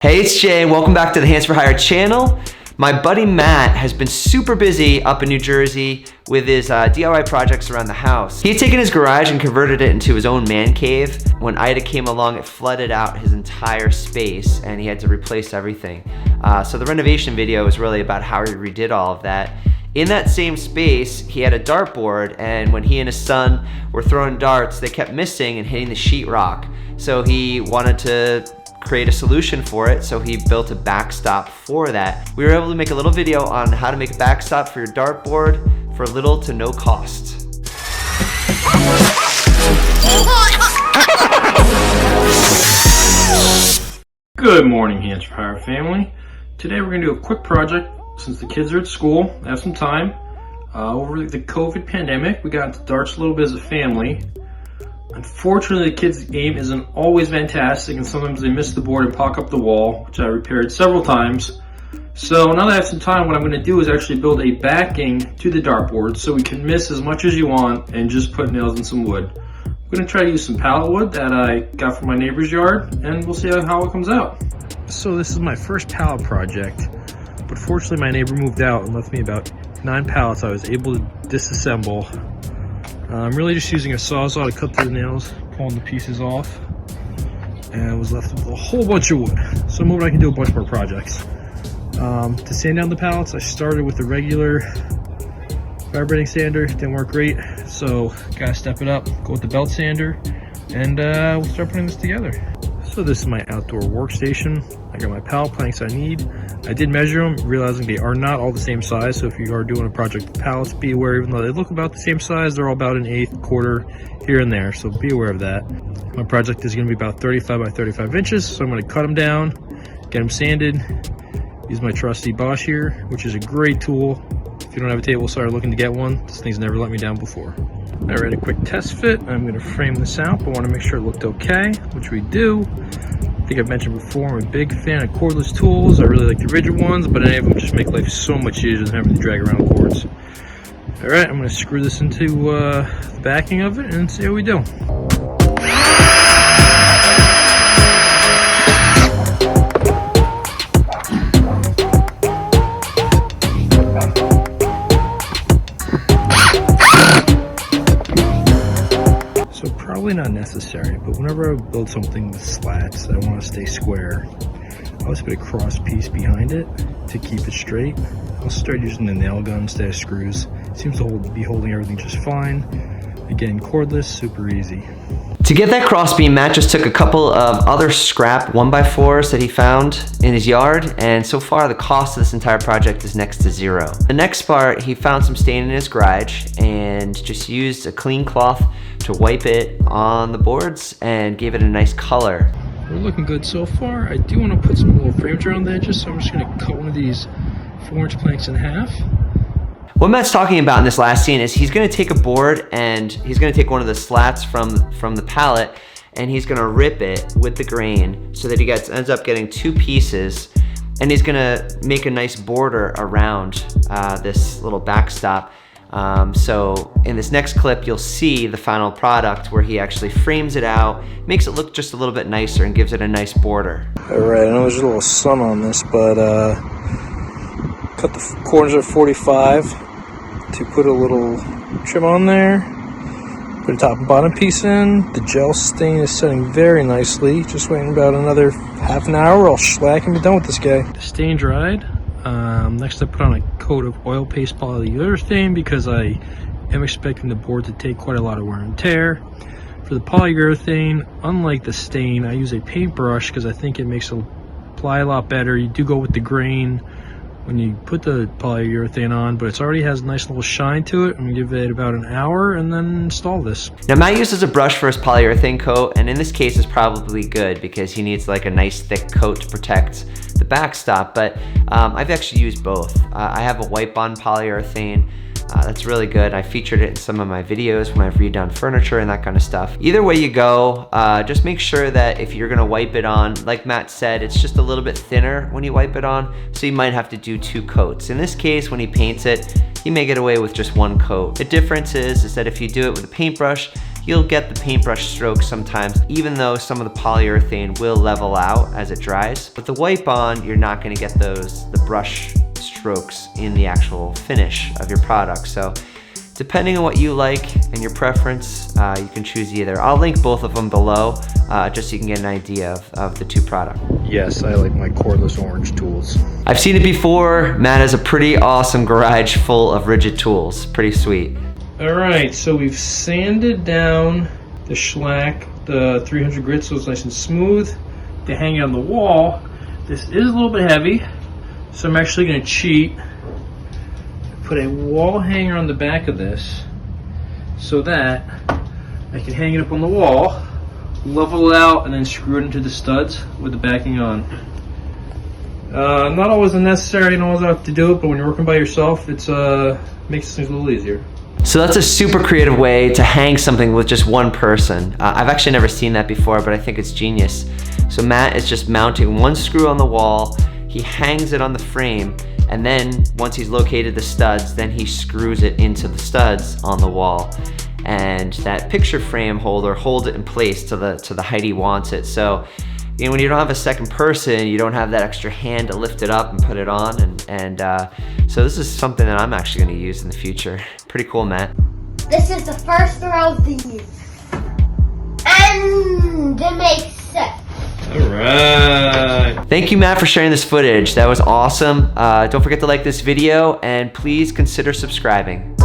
Hey, it's Jay, and welcome back to the Handz for Hire channel. My buddy Matt has been super busy up in New Jersey with his DIY projects around the house. He had taken his garage and converted it into his own man cave. When Ida came along, it flooded out his entire space and he had to replace everything. So the renovation video was really about how he redid all of that. In that same space, he had a dartboard, and when he and his son were throwing darts, they kept missing and hitting the sheetrock. So he wanted to create a solution for it, so he built a backstop for that. We were able to make a little video on how to make a backstop for your dartboard for little to no cost. Good morning, Handz for Hire family. Today we're going to do a quick project since the kids are at school. I have some time. Over the COVID pandemic, we got into darts a little bit as a family. Unfortunately, the kids' game isn't always fantastic, and sometimes they miss the board and pock up the wall, which I repaired several times. So now that I have some time, what I'm going to do is actually build a backing to the dartboard so we can miss as much as you want and just put nails in some wood. I'm going to try to use some pallet wood that I got from my neighbor's yard, and we'll see how it comes out. So this is my first pallet project, but fortunately my neighbor moved out and left me about 9 pallets I was able to disassemble. I'm really just using a sawzall to cut through the nails, pulling the pieces off, and I was left with a whole bunch of wood. So I'm hoping I can do a bunch more projects. To sand down the pallets, I started with the regular vibrating sander. It didn't work great, so gotta step it up, go with the belt sander, and we'll start putting this together. So this is my outdoor workstation. I got my pallet planks I need. I did measure them, realizing they are not all the same size, so if you are doing a project with pallets, be aware, even though they look about the same size, they're all about an eighth, quarter, here and there, so be aware of that. My project is going to be about 35 by 35 inches, so I'm going to cut them down, get them sanded, use my trusty Bosch here, which is a great tool. If you don't have a table saw or looking to get one, this thing's never let me down before. Alright, a quick test fit. I'm going to frame this out, but I want to make sure it looked okay, which we do. I think I've mentioned before, I'm a big fan of cordless tools. I really like the rigid ones, but any of them just make life so much easier than having to drag around cords. Alright, I'm going to screw this into the backing of it and see how we do. Probably not necessary, but whenever I build something with slats, I want to stay square. I always put a cross piece behind it to keep it straight. I'll start using the nail gun instead of screws. It seems to be holding everything just fine. Again, cordless, super easy. To get that crossbeam, Matt just took a couple of other scrap 1x4s that he found in his yard, and so far the cost of this entire project is next to zero. The next part, he found some stain in his garage and just used a clean cloth to wipe it on the boards and gave it a nice color. We're looking good so far. I do want to put some little frames around the edges, so I'm just going to cut one of these 4-inch planks in half. What Matt's talking about in this last scene is he's going to take a board and he's going to take one of the slats from the pallet and he's going to rip it with the grain so that he ends up getting 2 pieces, and he's going to make a nice border around this little backstop. So in this next clip you'll see the final product where he actually frames it out, makes it look just a little bit nicer, and gives it a nice border. Alright, I know there's a little sun on this, but cut the corners at 45 to put a little trim on there. Put a top and bottom piece in. The gel stain is setting very nicely. Just waiting about another half an hour. I'll shellac and be done with this guy. The stain dried. Next I put on a coat of oil paste polyurethane because I am expecting the board to take quite a lot of wear and tear. For the polyurethane, unlike the stain, I use a paintbrush because I think it makes it apply a lot better. You do go with the grain when you put the polyurethane on, but it already has a nice little shine to it. I'm gonna give it about an hour and then install this. Now Matt uses a brush for his polyurethane coat, and in this case it's probably good because he needs like a nice thick coat to protect the backstop, but I've actually used both. I have a wipe on polyurethane. That's really good. I featured it in some of my videos when I've redone furniture and that kind of stuff. Either way you go, just make sure that if you're gonna wipe it on, like Matt said, it's just a little bit thinner when you wipe it on, so you might have to do 2 coats. In this case, when he paints it, he may get away with just 1 coat. The difference is that if you do it with a paintbrush, you you'll get the paintbrush strokes sometimes, even though some of the polyurethane will level out as it dries. But the white bond, you're not gonna get the brush strokes in the actual finish of your product. So depending on what you like and your preference, you can choose either. I'll link both of them below, just so you can get an idea of the two products. Yes, I like my cordless orange tools. I've seen it before. Matt has a pretty awesome garage full of rigid tools. Pretty sweet. All right, so we've sanded down the shellac, the 300 grit, so it's nice and smooth to hang on the wall. This is a little bit heavy, so I'm actually going to cheat. Put a wall hanger on the back of this so that I can hang it up on the wall, level it out, and then screw it into the studs with the backing on. Not always necessary and always have to do it, but when you're working by yourself, it's makes things a little easier. So that's a super creative way to hang something with just one person. I've actually never seen that before, but I think it's genius. So Matt is just mounting one screw on the wall, he hangs it on the frame, and then once he's located the studs, then he screws it into the studs on the wall. And that picture frame holder holds it in place to the height he wants it. So you know, when you don't have a second person, you don't have that extra hand to lift it up and put it on. So this is something that I'm actually gonna use in the future. Pretty cool, Matt. This is the first row of these. And it makes sense. All right. Thank you, Matt, for sharing this footage. That was awesome. Don't forget to like this video and please consider subscribing.